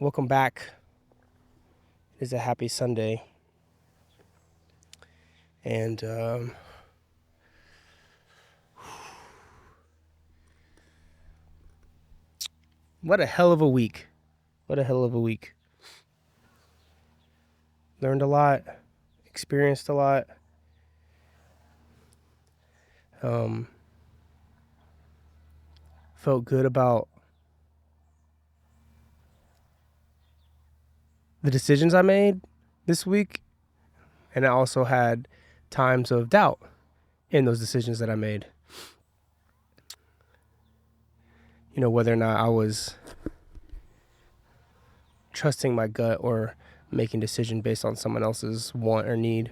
Welcome back. It is a happy Sunday. And what a hell of a week. What a hell of a week. Learned a lot, experienced a lot. Felt good about the decisions I made this week. And I also had times of doubt in those decisions that I made. You know, whether or not I was trusting my gut or making decision based on someone else's want or need.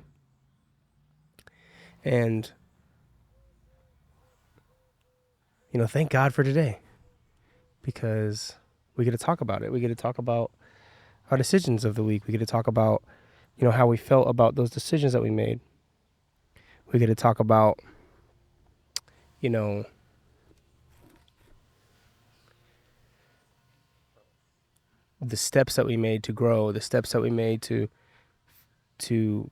And, thank God for today, because we get to talk about it. We get to talk about our decisions of the week. We get to talk about, how we felt about those decisions that we made. We get to talk about, the steps that we made to grow, the steps that we made to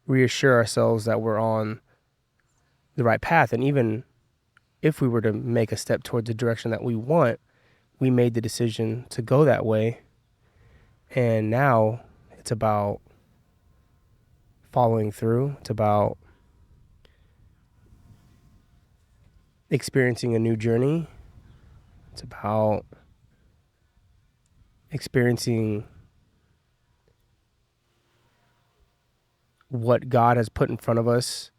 reassure ourselves that we're on the right path. And even if we were to make a step towards the direction that we want, we made the decision to go that way. And now it's about following through. It's about experiencing a new journey. It's about experiencing what God has put in front of us.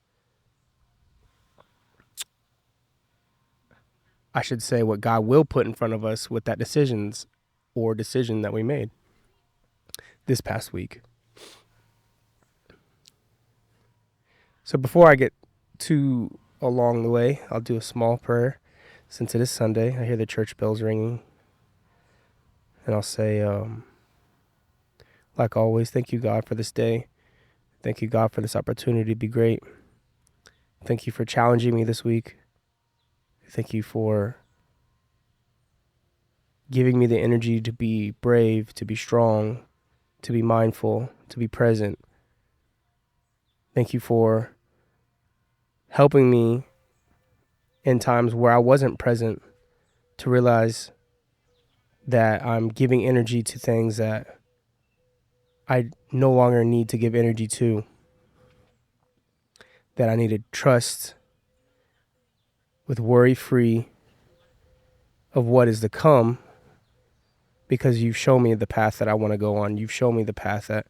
I should say what God will put in front of us with that decision that we made this past week. So before I get too along the way, I'll do a small prayer. Since it is Sunday, I hear the church bells ringing. And I'll say, like always, thank you, God, for this day. Thank you, God, for this opportunity to be great. Thank you for challenging me this week. Thank you for giving me the energy to be brave, to be strong, to be mindful, to be present. Thank you for helping me in times where I wasn't present to realize that I'm giving energy to things that I no longer need to give energy to, that I need to trust with worry-free of what is to come, because you've shown me the path that I want to go on. You've shown me the path that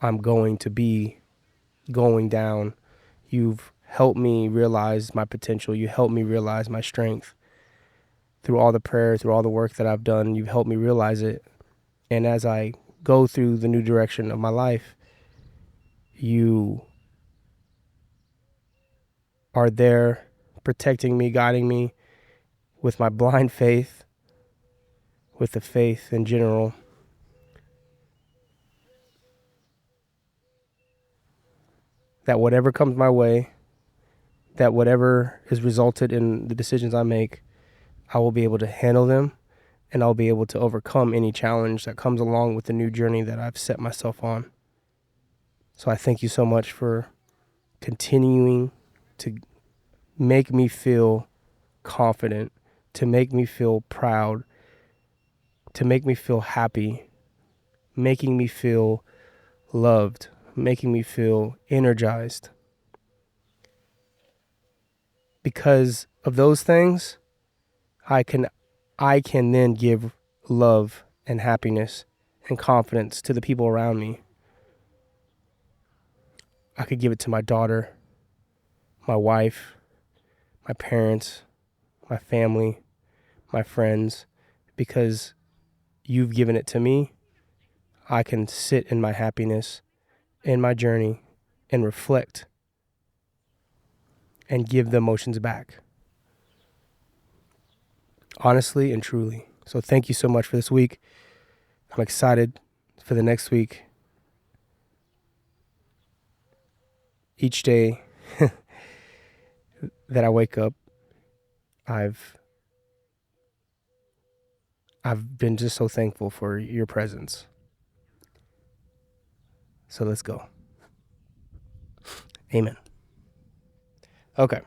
I'm going to be going down. You've helped me realize my potential. You helped me realize my strength. Through all the prayer, through all the work that I've done, you've helped me realize it. And as I go through the new direction of my life, you are there protecting me, guiding me with my blind faith, with the faith in general. That whatever comes my way, that whatever is resulted in the decisions I make, I will be able to handle them, and I'll be able to overcome any challenge that comes along with the new journey that I've set myself on. So I thank you so much for continuing to make me feel confident, to make me feel proud, to make me feel happy, making me feel loved, making me feel energized. Because of those things, I can then give love and happiness and confidence to the people around me. I could give it to my daughter, my wife, my parents, my family, my friends, because you've given it to me. I can sit in my happiness, in my journey, and reflect and give the emotions back. Honestly and truly. So thank you so much for this week. I'm excited for the next week. Each day that I wake up, I've I've been just so thankful for your presence. So let's go. Amen. Okay.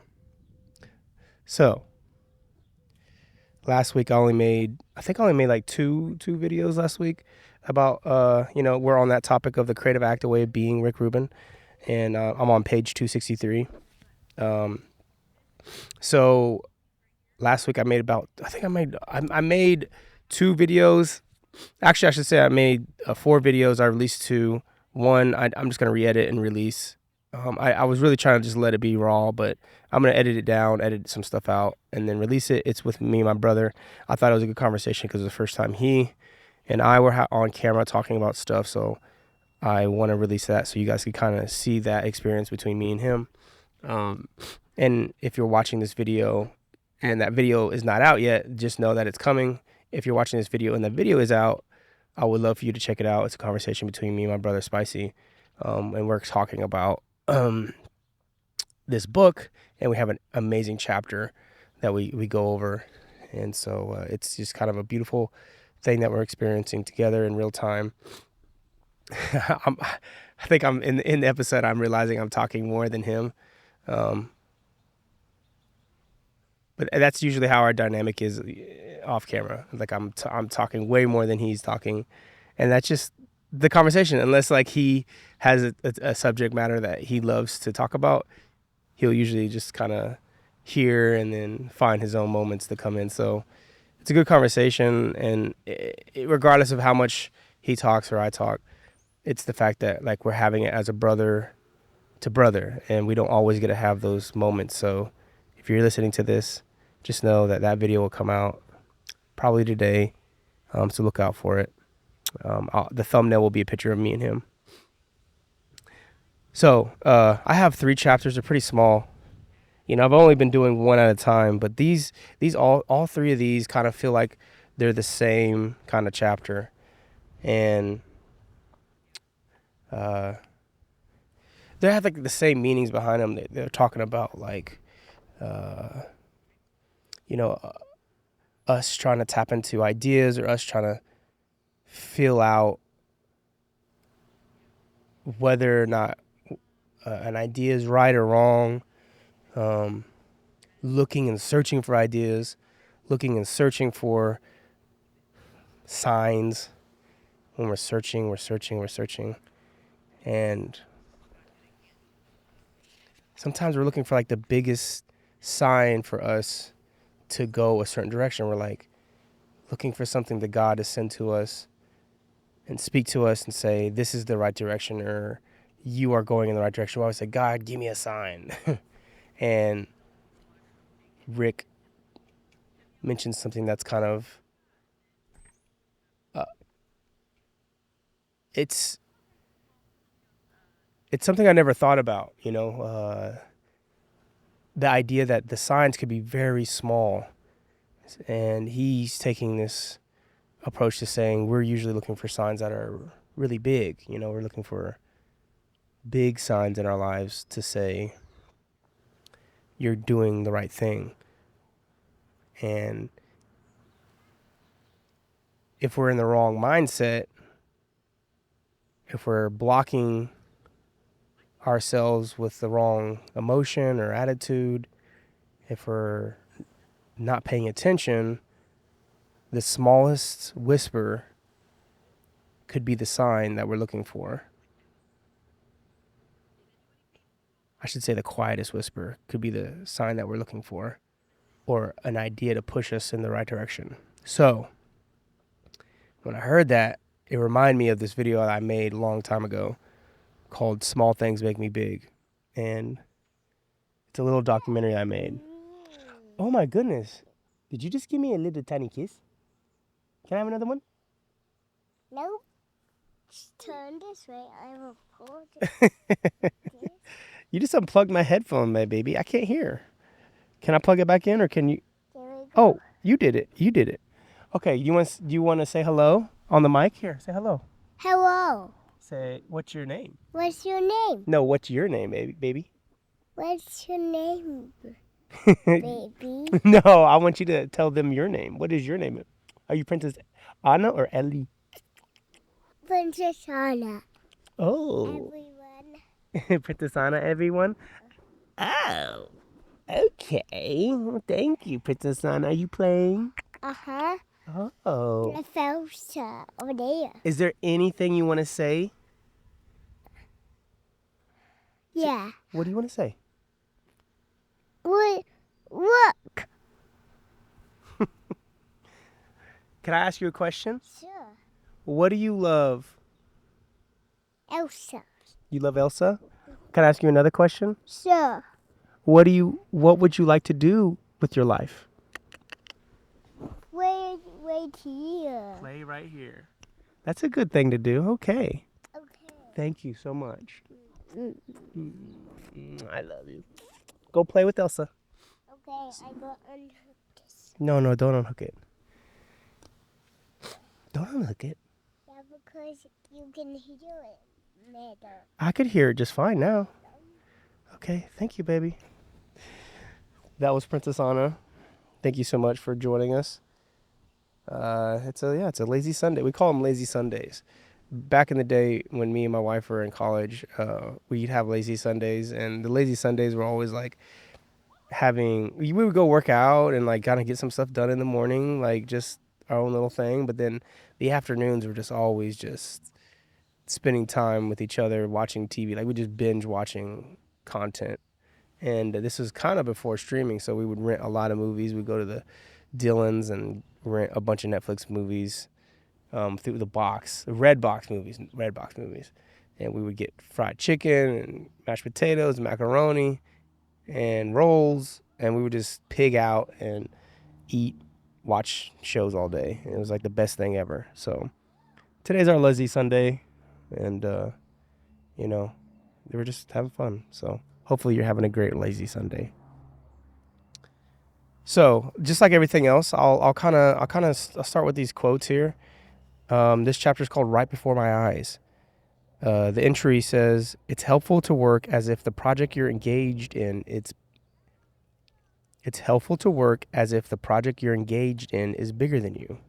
So last week I only made like two videos last week about we're on that topic of the creative active way of being, Rick Rubin, and I'm on page 263. So last week I made I made two videos. Actually, I should say I made 4 videos. I released 2. One I'm just gonna re-edit and release. I was really trying to just let it be raw, but I'm gonna edit it down, edit some stuff out, and then release it. It's with me and my brother. I thought it was a good conversation because it was the first time he and I were on camera talking about stuff. So I want to release that so you guys can kind of see that experience between me and him. And if you're watching this video and that video is not out yet, just know that it's coming. If you're watching this video and the video is out, I would love for you to check it out. It's a conversation between me and my brother Spicy, and we're talking about this book, and we have an amazing chapter that we go over. And so it's just kind of a beautiful thing that we're experiencing together in real time. I think I'm in the episode, I'm realizing I'm talking more than him. But that's usually how our dynamic is off camera. Like I'm talking way more than he's talking, and that's just the conversation. Unless like he has a subject matter that he loves to talk about, he'll usually just kind of hear and then find his own moments to come in. So it's a good conversation, and regardless of how much he talks or I talk, it's the fact that like we're having it as a brother to brother, and we don't always get to have those moments. So if you're listening to this, just know that video will come out probably today, so look out for it. The thumbnail will be a picture of me and him. So I have 3 chapters. They're pretty small. I've only been doing one at a time, but these all 3 of these kind of feel like they're the same kind of chapter, and they have like the same meanings behind them. They're talking about like us trying to tap into ideas, or us trying to feel out whether or not an idea is right or wrong, looking and searching for ideas, looking and searching for signs. When we're searching, and sometimes we're looking for like the biggest sign for us to go a certain direction. We're like looking for something that God has sent to us and speak to us and say, this is the right direction, or you are going in the right direction. We always say, God, give me a sign. And Rick mentioned something that's kind of, it's something I never thought about, the idea that the signs could be very small. And he's taking this approach to saying we're usually looking for signs that are really big. We're looking for big signs in our lives to say you're doing the right thing. And if we're in the wrong mindset, if we're blocking ourselves with the wrong emotion or attitude, if we're not paying attention, the smallest whisper could be the sign that we're looking for. I should say the quietest whisper could be the sign that we're looking for, or an idea to push us in the right direction. So when I heard that, it reminded me of this video that I made a long time ago called Small Things Make Me Big. And it's a little documentary I made. Oh my goodness. Did you just give me a little tiny kiss? Can I have another one? No. Just turn this way. I will pull this. You just unplugged my headphone, my baby. I can't hear. Can I plug it back in, or can you? There we go. Oh, you did it. Okay, do you want to say hello on the mic? Here, say hello. Hello. Say, what's your name? What's your name? No, what's your name, baby? What's your name, baby? No, I want you to tell them your name. What is your name? Are you Princess Anna or Ellie? Princess Anna. Oh, Everyone. Princess Anna, everyone. Oh, okay. Well, thank you, Princess Anna. Are you playing? Uh-huh. Oh. The fells over there. Is there anything you want to say? Yeah. What do you want to say? Wait, look. Can I ask you a question? Sure. What do you love? Elsa. You love Elsa? Can I ask you another question? Sure. What would you like to do with your life? Wait here. Play right here. That's a good thing to do. Okay. Okay. Thank you so much. I love you. Go play with Elsa. Okay, I go unhook this. No, don't unhook it. Don't unhook it. Yeah, because you can hear it better. I could hear it just fine now. Okay, thank you, baby. That was Princess Anna. Thank you so much for joining us. It's a lazy Sunday. We call them lazy Sundays. Back in the day when me and my wife were in college, we'd have lazy Sundays, and the lazy Sundays were always like we would go work out and like kind of get some stuff done in the morning, like just our own little thing. But then the afternoons were just always just spending time with each other, watching TV. Like we just binge watching content. And this was kind of before streaming, so we would rent a lot of movies. We'd go to the Dillons and rent a bunch of Netflix movies through the Redbox movies. And we would get fried chicken and mashed potatoes, macaroni, and rolls, and we would just pig out and eat, watch shows all day. It was like the best thing ever. So today's our lazy Sunday, and you know, they were just having fun. So hopefully you're having a great lazy Sunday. So just like everything else, I'll start with these quotes here. This chapter is called "Right Before My Eyes." The entry says, "It's helpful to work as if the project you're engaged in It's helpful to work as if the project you're engaged in is bigger than you."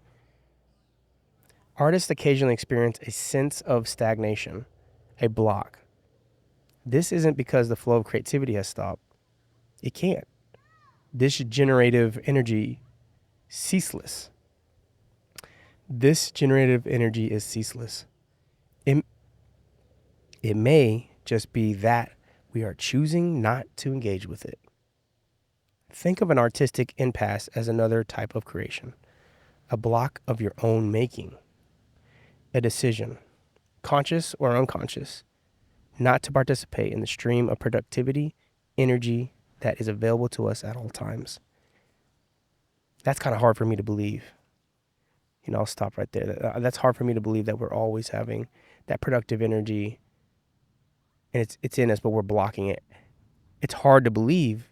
Artists occasionally experience a sense of stagnation, a block. This isn't because the flow of creativity has stopped. It can't. This generative energy ceaseless. This generative energy is ceaseless. It, it may just be that we are choosing not to engage with it. Think of an artistic impasse as another type of creation, a block of your own making, a decision, conscious or unconscious, not to participate in the stream of productivity, energy that is available to us at all times. That's kind of hard for me to believe. I'll stop right there. That's hard for me to believe that we're always having that productive energy and it's in us, but we're blocking it. It's hard to believe.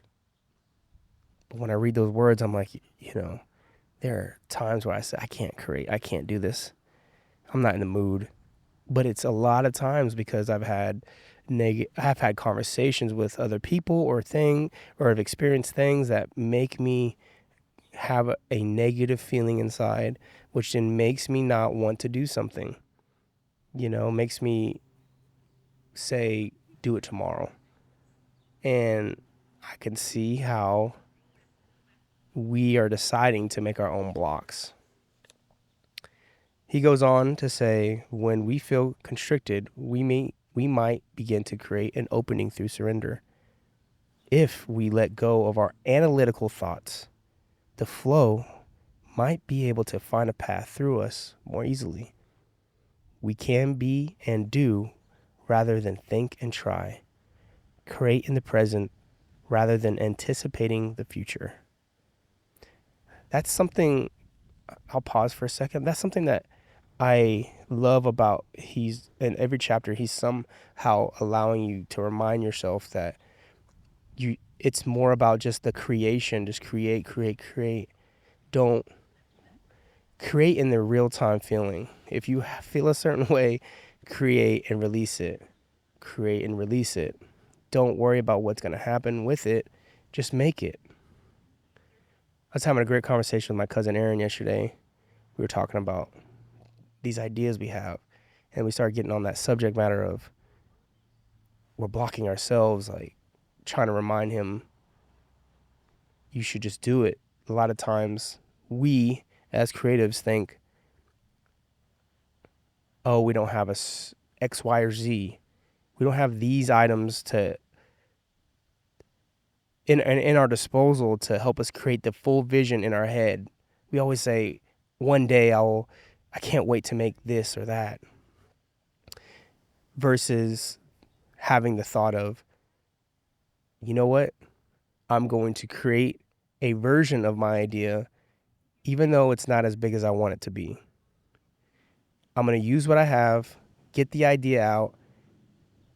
But when I read those words, I'm like, there are times where I say, I can't create. I can't do this. I'm not in the mood. But it's a lot of times because I've had conversations with other people or have experienced things that make me have a negative feeling inside, which then makes me not want to do something. Makes me say, do it tomorrow. And I can see how we are deciding to make our own blocks. He goes on to say, when we feel constricted, we might begin to create an opening through surrender. If we let go of our analytical thoughts, the flow might be able to find a path through us more easily. We can be and do rather than think and try. Create in the present rather than anticipating the future. That's something, I'll pause for a second. That's something that I love about in every chapter, he's somehow allowing you to remind yourself that it's more about just the creation. Just create. Don't create in the real time feeling. If you feel a certain way, create and release it. Create and release it. Don't worry about what's going to happen with it. Just make it. I was having a great conversation with my cousin Aaron yesterday. we were talking about these ideas we have, and we started getting on that subject matter of we're blocking ourselves, like trying to remind him you should just do it. A lot of times we as creatives think, oh, we don't have X, Y, or Z. We don't have these items to in our disposal to help us create the full vision in our head. We always say, one day I can't wait to make this or that, versus having the thought of, you know what? I'm going to create a version of my idea, even though it's not as big as I want it to be. I'm going to use what I have, get the idea out,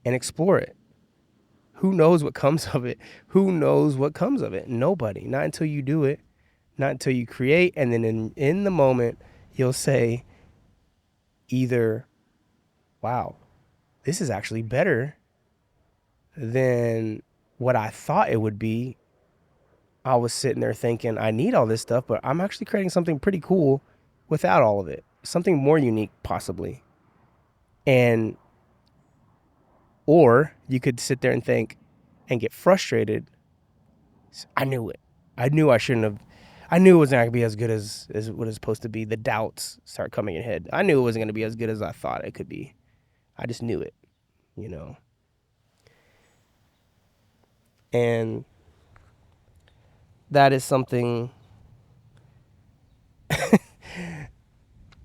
and explore it. Who knows what comes of it? Who knows what comes of it? Nobody. Not until you do it, not until you create, and then in the moment, you'll say either, wow, this is actually better than what I thought it would be. I was sitting there thinking I need all this stuff, but I'm actually creating something pretty cool without all of it. Something more unique, possibly. And, or you could sit there and think and get frustrated. I knew it. I knew I shouldn't have. I knew it wasn't going to be as good as what it's supposed to be. The doubts start coming in head. I knew it wasn't going to be as good as I thought it could be. I just knew it, you know. And that is something,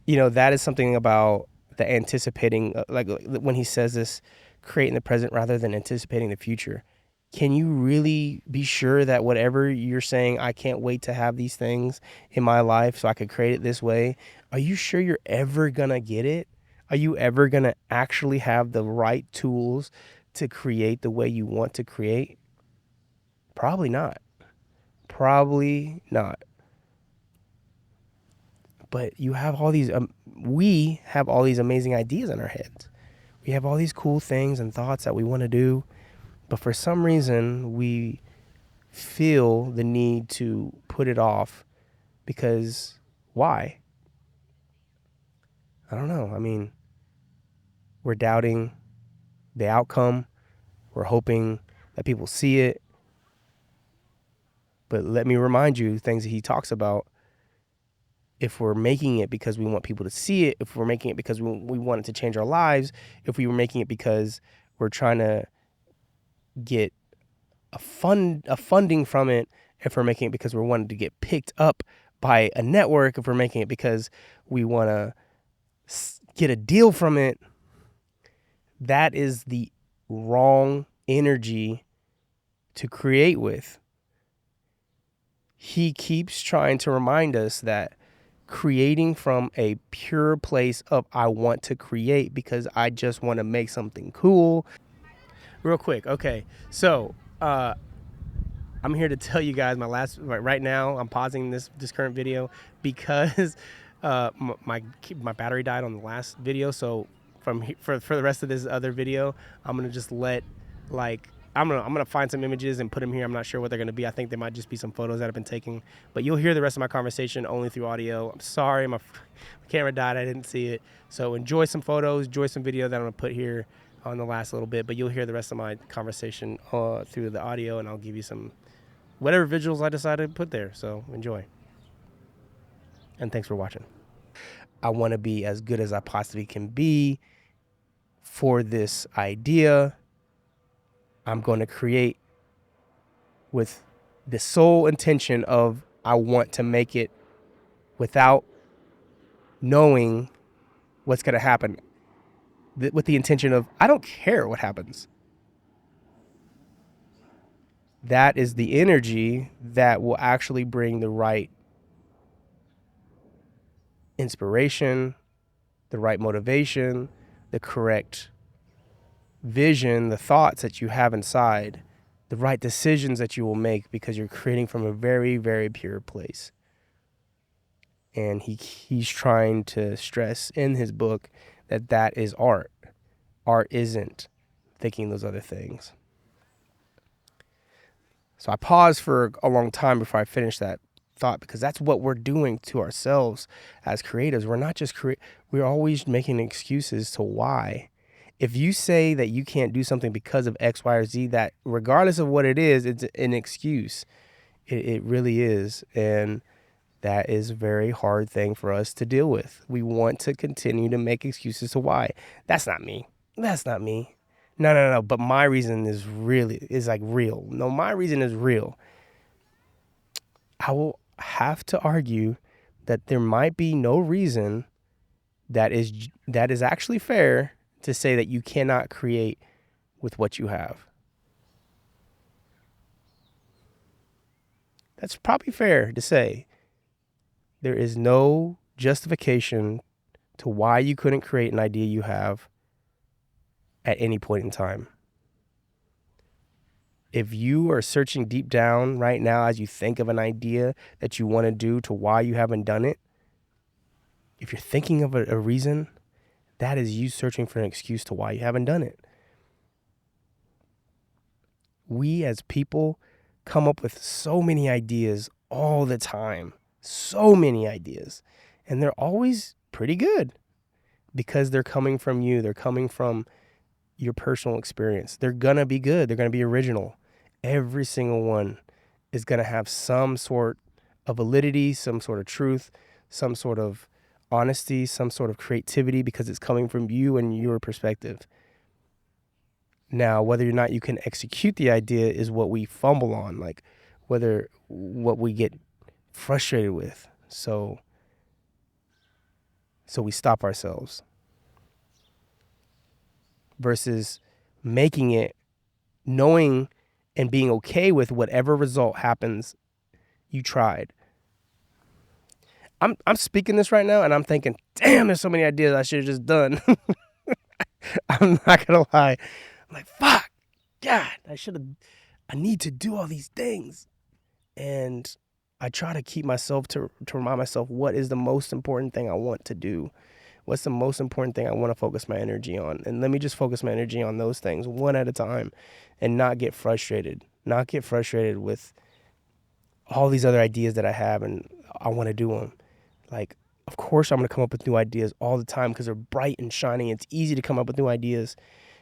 that is something about the anticipating, like when he says this, creating the present rather than anticipating the future. Can you really be sure that whatever you're saying, I can't wait to have these things in my life so I could create it this way? Are you sure you're ever going to get it? Are you ever going to actually have the right tools to create the way you want to create? Probably not. Probably not. But you have all these, we have all these amazing ideas in our heads. We have all these cool things and thoughts that we want to do. But for some reason, we feel the need to put it off because why? I don't know. I mean, we're doubting the outcome. We're hoping that people see it. But let me remind you things that he talks about. If we're making it because we want people to see it, if we're making it because we want it to change our lives, if we were making it because we're trying to get a funding from it, if we're making it because we're wanting to get picked up by a network, if we're making it because we want to get a deal from it, that is the wrong energy to create with. He keeps trying to remind us that creating from a pure place of I want to create because I just want to make something cool. Real quick, okay. So I'm here to tell you guys right now. I'm pausing this current video because my battery died on the last video. So for the rest of this other video, I'm gonna just let I'm gonna find some images and put them here. I'm not sure what they're gonna be. I think they might just be some photos that have been taken. But you'll hear the rest of my conversation only through audio. I'm sorry, my camera died. I didn't see it. So enjoy some photos, enjoy some video that I'm gonna put here on the last little bit. But you'll hear the rest of my conversation through the audio, and I'll give you some whatever visuals I decided to put there. So enjoy. And thanks for watching. I want to be as good as I possibly can be for this idea. I'm going to create with the sole intention of I want to make it without knowing what's going to happen. With the intention of I don't care what happens. That is the energy that will actually bring the right inspiration, the right motivation, the correct vision, the thoughts that you have inside, the right decisions that you will make because you're creating from a very, very pure place. And he's trying to stress in his book that is art. Art isn't thinking those other things. So I paused for a long time before I finished that thought, because that's what we're doing to ourselves as creatives. We're not just we're always making excuses to why. If you say that you can't do something because of X, Y, or Z, that regardless of what it is, it's an excuse. It really is. And that is a very hard thing for us to deal with. We want to continue to make excuses to why. That's not me. That's not me. No, no, no. But my reason is like real. No, my reason is real. I will have to argue that there might be no reason that is actually fair to say that you cannot create with what you have. That's probably fair to say. There is no justification to why you couldn't create an idea you have at any point in time. If you are searching deep down right now as you think of an idea that you want to do to why you haven't done it, if you're thinking of a reason, that is you searching for an excuse to why you haven't done it. We as people come up with so many ideas all the time, so many ideas, and they're always pretty good because they're coming from you. They're coming from your personal experience. They're going to be good. They're going to be original. Every single one is going to have some sort of validity, some sort of truth, some sort of honesty, some sort of creativity, because it's coming from you and your perspective. Now, whether or not you can execute the idea is what we fumble on, like what we get frustrated with. So we stop ourselves versus making it, knowing and being okay with whatever result happens. You tried. I'm speaking this right now and I'm thinking, damn, there's so many ideas I should have just done. I'm not gonna lie. I'm like, fuck, God, I need to do all these things. And I try to keep myself to remind myself what is the most important thing I want to do. What's the most important thing I want to focus my energy on? And let me just focus my energy on those things one at a time and not get frustrated. Not get frustrated with all these other ideas that I have and I want to do them. Like, of course I'm going to come up with new ideas all the time because they're bright and shiny. It's easy to come up with new ideas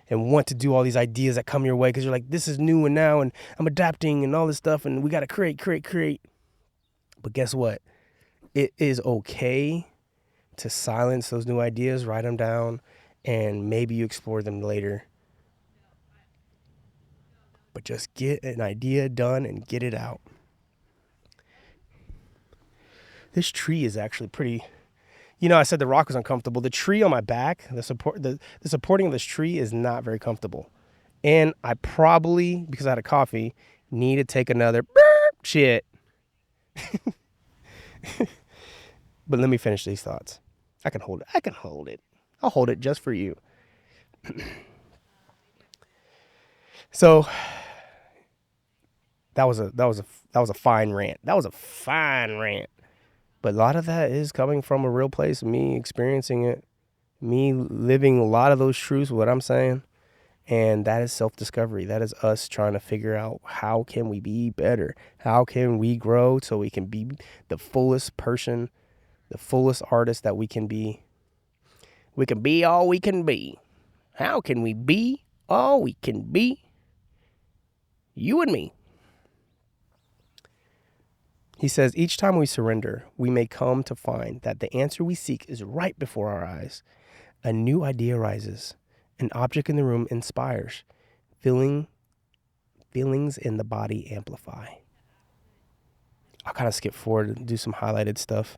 and want to do all these ideas that come your way because you're like, this is new and now and I'm adapting and all this stuff and we got to create. But guess what? It is okay to silence those new ideas, write them down, and maybe you explore them later. But just get an idea done and get it out. This tree is actually pretty, I said the rock was uncomfortable. The tree on my back, the supporting of this tree is not very comfortable. And I probably, because I had a coffee, need to take another shit. But let me finish these thoughts. I can hold it. I'll hold it just for you. So that was a fine rant. But a lot of that is coming from a real place, me experiencing it, me living a lot of those truths, what I'm saying. And that is self-discovery. That is us trying to figure out how can we be better? How can we grow so we can be the fullest person, the fullest artist that we can be? We can be all we can be. How can we be all we can be? You and me. He says, each time we surrender, we may come to find that the answer we seek is right before our eyes. A new idea arises. An object in the room inspires. Feelings in the body amplify. I'll kind of skip forward and do some highlighted stuff.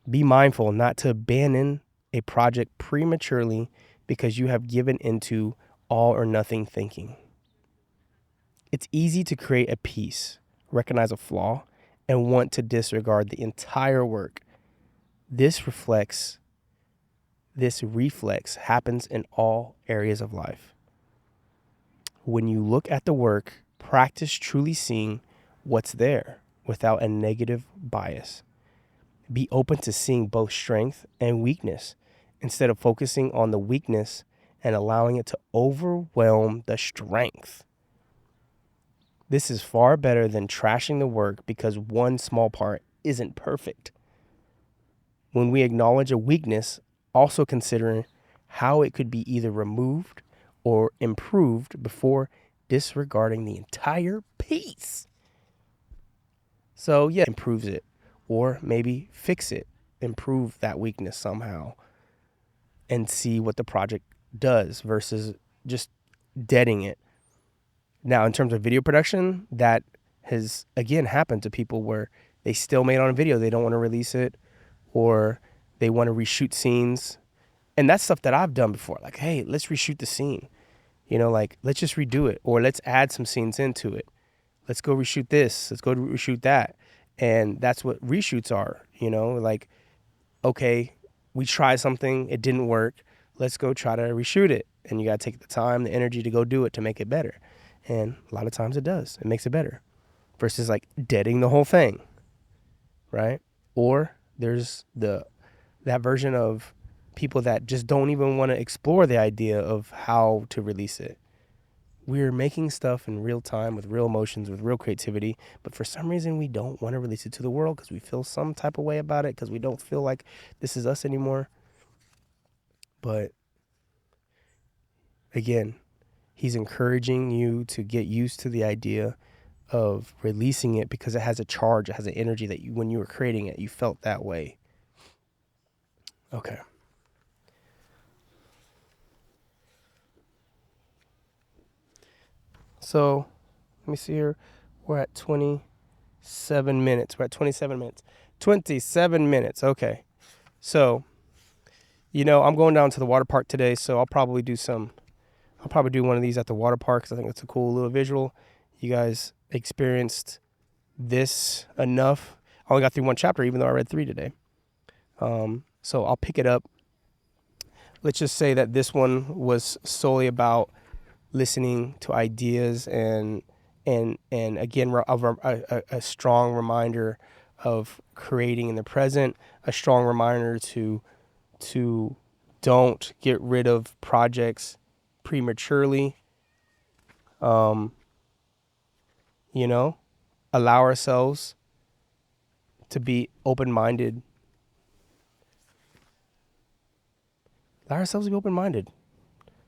Be mindful not to abandon a project prematurely because you have given into all or nothing thinking. It's easy to create a piece, recognize a flaw, and want to disregard the entire work. This reflex happens in all areas of life. When you look at the work, practice truly seeing what's there without a negative bias. Be open to seeing both strength and weakness instead of focusing on the weakness and allowing it to overwhelm the strength. This is far better than trashing the work because one small part isn't perfect. When we acknowledge a weakness, also considering how it could be either removed or improved before disregarding the entire piece. So, yeah, improves it, or maybe fix it, improve that weakness somehow, and see what the project does versus just deading it. Now, in terms of video production, that has again happened to people where they still made on a video, they don't want to release it, or they want to reshoot scenes. And that's stuff that I've done before. Like, hey, let's reshoot the scene. Like, let's just redo it, or let's add some scenes into it. Let's go reshoot this. Let's go reshoot that. And that's what reshoots are, like, okay, we tried something, it didn't work. Let's go try to reshoot it. And you got to take the time, the energy to go do it to make it better. And a lot of times it does. It makes it better versus like deading the whole thing, right? Or there's that version of people that just don't even want to explore the idea of how to release it. We're making stuff in real time with real emotions, with real creativity, but for some reason we don't want to release it to the world because we feel some type of way about it, because we don't feel like this is us anymore. But again, he's encouraging you to get used to the idea of releasing it because it has a charge, it has an energy that when you were creating it, you felt that way. Okay. So, let me see here. We're at 27 minutes. 27 minutes. Okay. So, I'm going down to the water park today, so I'll probably do one of these at the water park because I think it's a cool little visual. You guys experienced this enough. I only got through one chapter, even though I read 3 today. So I'll pick it up. Let's just say that this one was solely about listening to ideas and again a strong reminder of creating in the present, a strong reminder to don't get rid of projects prematurely. Allow ourselves to be open-minded. Allow ourselves to be open-minded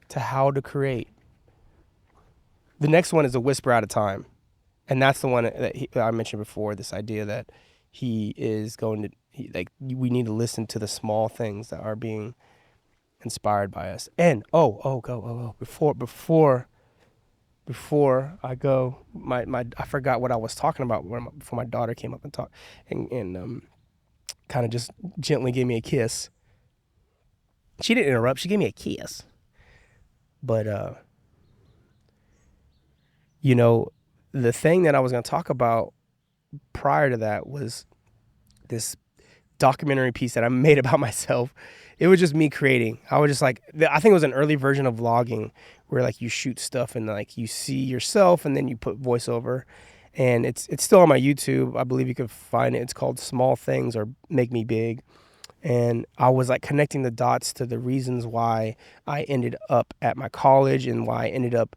to how to create. The next one is a whisper at a time. And that's the one that I mentioned before, this idea that he is going to, we need to listen to the small things that are being inspired by us. And, before I go, I forgot what I was talking about before my daughter came up and talked and kind of just gently gave me a kiss. She didn't interrupt. She gave me a kiss. But, the thing that I was going to talk about prior to that was this documentary piece that I made about myself. It was just me creating. I was just like, I think it was an early version of vlogging where like you shoot stuff and like you see yourself and then you put voiceover. And it's still on my YouTube. I believe you can find it. It's called Small Things or Make Me Big. And I was like connecting the dots to the reasons why I ended up at my college and why I ended up,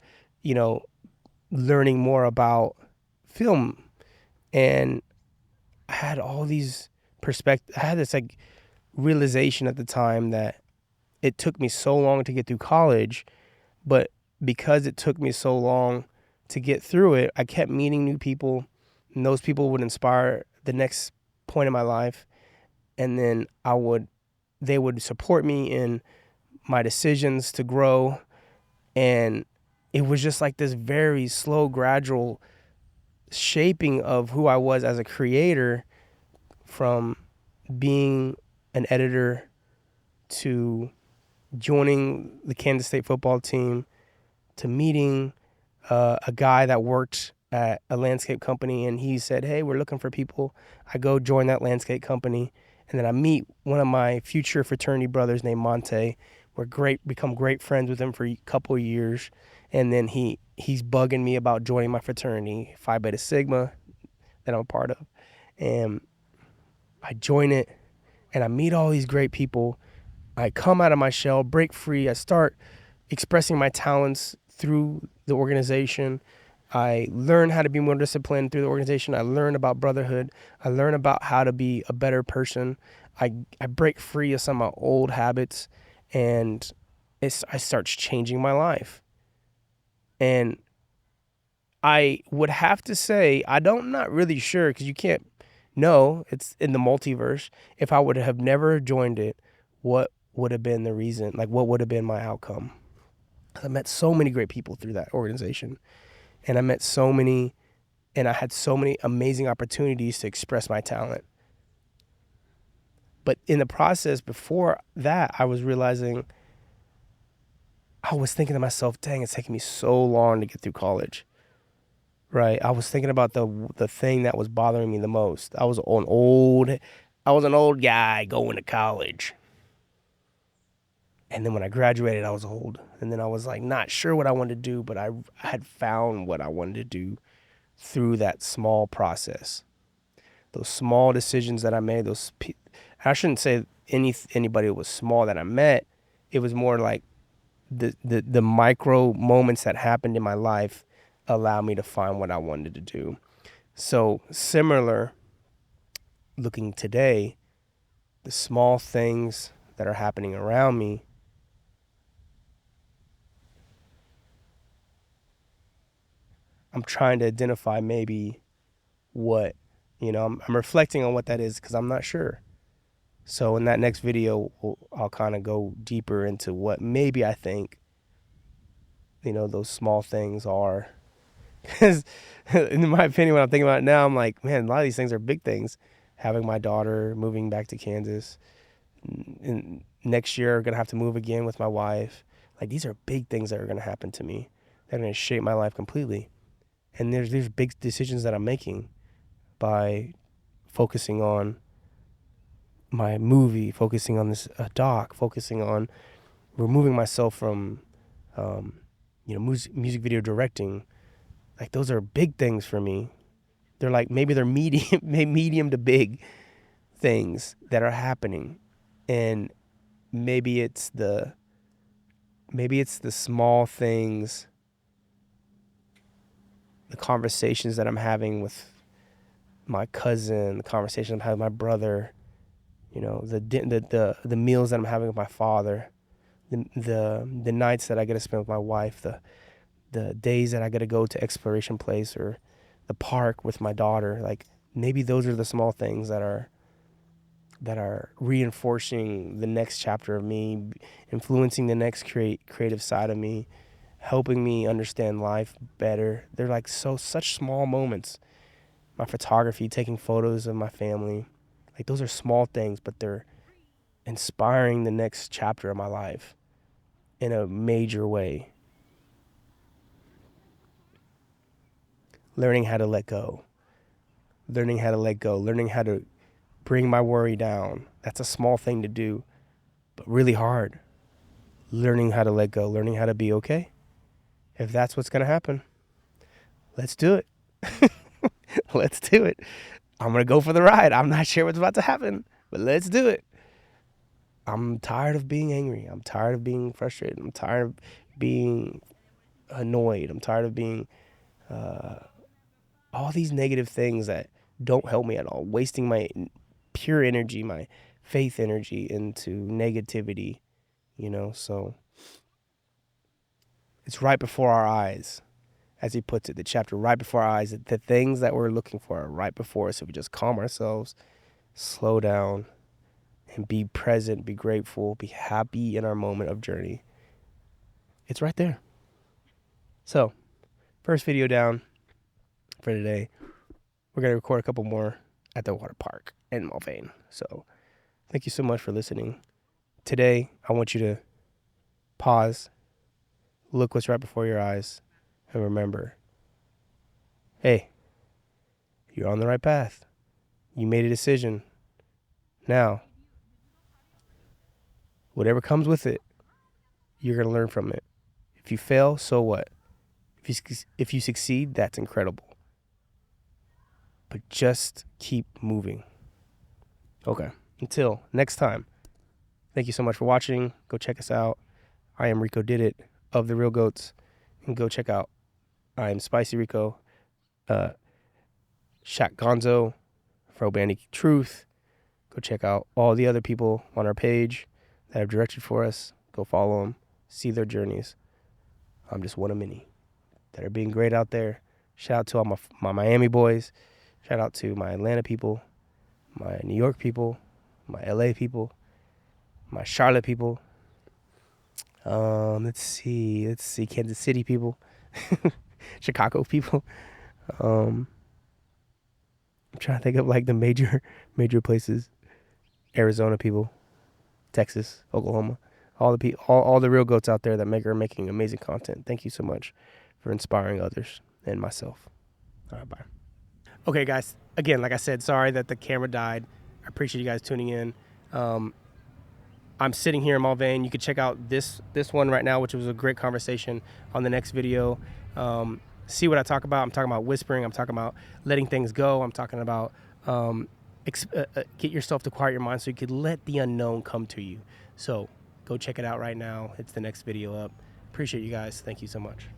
learning more about film. And I had all these perspectives. I had this like realization at the time that it took me so long to get through college, but because it took me so long to get through it, I kept meeting new people, and those people would inspire the next point in my life. And then they would support me in my decisions to grow. And it was just like this very slow, gradual shaping of who I was as a creator, from being an editor to joining the Kansas State football team to meeting a guy that worked at a landscape company, and he said, hey, we're looking for people. I go join that landscape company, and then I meet one of my future fraternity brothers named Monte. Become great friends with him for a couple of years, and then he's bugging me about joining my fraternity, Phi Beta Sigma, that I'm a part of. And I join it, and I meet all these great people. I come out of my shell, break free. I start expressing my talents through the organization. I learn how to be more disciplined through the organization. I learn about brotherhood. I learn about how to be a better person. I break free of some of my old habits, and I start changing my life. And I would have to say, not really sure, because you can't know, it's in the multiverse. If I would have never joined it, what would have been the reason? Like, what would have been my outcome? I met so many great people through that organization, and I had so many amazing opportunities to express my talent. But in the process before that, I was realizing, I was thinking to myself, dang, it's taking me so long to get through college. Right. I was thinking about the thing that was bothering me the most. I was an old guy going to college. And then when I graduated, I was old. And then I was like not sure what I wanted to do, but I had found what I wanted to do through that small process. Those small decisions that I made, I shouldn't say anybody was small that I met. It was more like the micro moments that happened in my life allowed me to find what I wanted to do. So similar, looking today, the small things that are happening around me, I'm trying to identify maybe what, I'm reflecting on what that is, because I'm not sure. So in that next video, I'll kind of go deeper into what maybe I think, those small things are. Because in my opinion, when I'm thinking about it now, I'm like, man, a lot of these things are big things. Having my daughter, moving back to Kansas, and next year I'm going to have to move again with my wife. Like, these are big things that are going to happen to me. They're going to shape my life completely. And there's big decisions that I'm making by focusing on my movie, focusing on this doc, focusing on removing myself from, music video directing. Like, those are big things for me. They're like, maybe they're medium to big things that are happening. And maybe it's the small things, the conversations that I'm having with my cousin, the conversations I'm having with my brother, the meals that I'm having with my father, the nights that I get to spend with my wife, the days that I get to go to Exploration Place or the park with my daughter. Like, maybe those are the small things that are reinforcing the next chapter of me, influencing the next creative side of me, helping me understand life better. They're like such small moments. My photography, taking photos of my family, like, those are small things, but they're inspiring the next chapter of my life in a major way. Learning how to let go. Learning how to bring my worry down. That's a small thing to do, but really hard. Learning how to let go, learning how to be okay. If that's what's going to happen, let's do it. Let's do it. I'm going to go for the ride. I'm not sure what's about to happen, but let's do it. I'm tired of being angry. I'm tired of being frustrated. I'm tired of being annoyed. I'm tired of being all these negative things that don't help me at all, wasting my pure energy, my faith energy into negativity, so it's right before our eyes, as he puts it, the chapter right before our eyes, the things that we're looking for are right before us. If we just calm ourselves, slow down, and be present, be grateful, be happy in our moment of journey, it's right there. So, first video down for today. We're going to record a couple more at the water park in Mulvane. So, thank you so much for listening. Today, I want you to pause, look what's right before your eyes, and remember, hey, you're on the right path. You made a decision. Now, whatever comes with it, you're going to learn from it. If you fail, so what? If you succeed, that's incredible. But just keep moving. Okay, until next time. Thank you so much for watching. Go check us out. I am Rico Did It of The Real Goats. And go check out I'm Spicy Rico, Shaq Gonzo, Fro Bandy Truth. Go check out all the other people on our page that have directed for us. Go follow them, see their journeys. I'm just one of many that are being great out there. Shout out to all my Miami boys. Shout out to my Atlanta people, my New York people, my LA people, my Charlotte people. Let's see, Kansas City people, Chicago people. I'm trying to think of like the major places. Arizona people, Texas, Oklahoma, all the real goats out there that are making amazing content. Thank you so much for inspiring others and myself. All right, bye. Okay, guys. Again, like I said, sorry that the camera died. I appreciate you guys tuning in. I'm sitting here in Mulvane. You can check out this one right now, which was a great conversation on the next video. See what I talk about. I'm talking about whispering. I'm talking about letting things go. I'm talking about get yourself to quiet your mind so you could let the unknown come to you. So go check it out right now. It's the next video up. Appreciate you guys. Thank you so much.